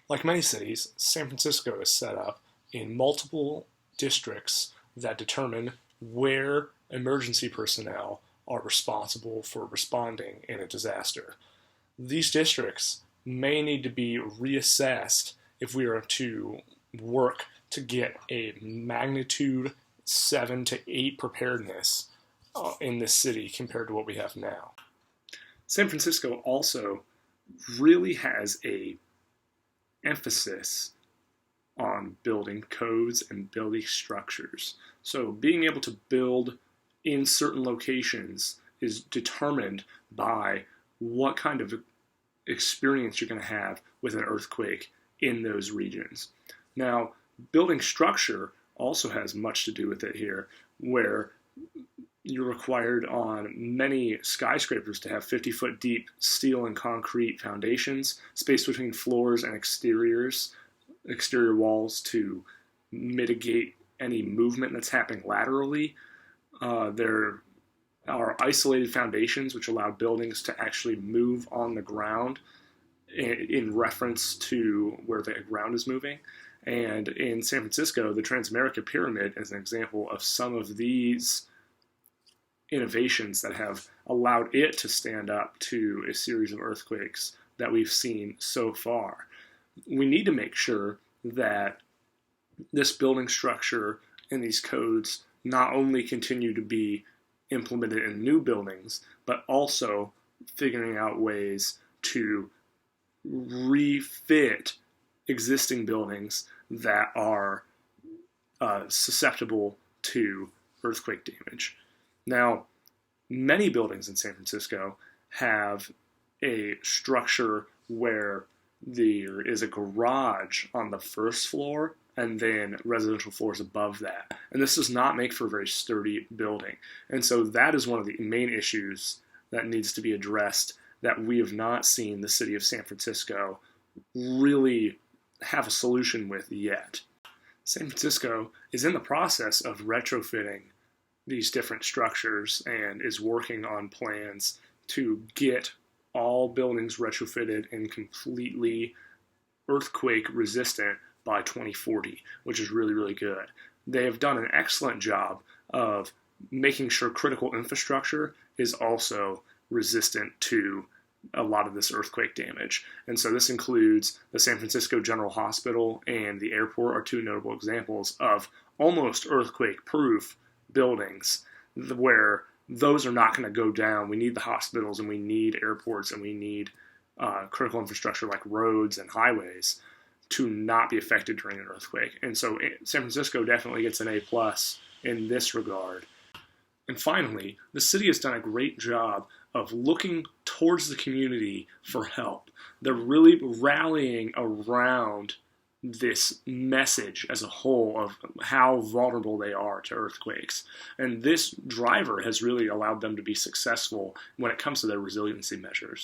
Like many cities, San Francisco is set up in multiple districts that determine where emergency personnel are responsible for responding in a disaster. These districts may need to be reassessed if we are to work to get a magnitude 7 to 8 preparedness in this city compared to what we have now. San Francisco also really has a emphasis on building codes and building structures. So being able to build in certain locations is determined by what kind of experience you're going to have with an earthquake in those regions. Now, building structure also has much to do with it here, where you're required on many skyscrapers to have 50-foot deep steel and concrete foundations, space between floors and exterior walls to mitigate any movement that's happening laterally. There are isolated foundations which allow buildings to actually move on the ground in reference to where the ground is moving. And in San Francisco, the Transamerica Pyramid is an example of some of these innovations that have allowed it to stand up to a series of earthquakes that we've seen so far. We need to make sure that this building structure and these codes not only continue to be implemented in new buildings, but also figuring out ways to refit existing buildings that are susceptible to earthquake damage. Now, many buildings in San Francisco have a structure where there is a garage on the first floor and then residential floors above that. And this does not make for a very sturdy building. And so that is one of the main issues that needs to be addressed that we have not seen the city of San Francisco really have a solution with yet. San Francisco is in the process of retrofitting these different structures and is working on plans to get all buildings retrofitted and completely earthquake resistant by 2040, which is really, really good. They have done an excellent job of making sure critical infrastructure is also resistant to a lot of this earthquake damage. And so this includes the San Francisco General Hospital and the airport are two notable examples of almost earthquake-proof buildings where those are not going to go down. We need the hospitals and we need airports and we need critical infrastructure like roads and highways to not be affected during an earthquake. And so San Francisco definitely gets an A+ in this regard. And finally, the city has done a great job of looking towards the community for help. They're really rallying around this message as a whole of how vulnerable they are to earthquakes. And this driver has really allowed them to be successful when it comes to their resiliency measures.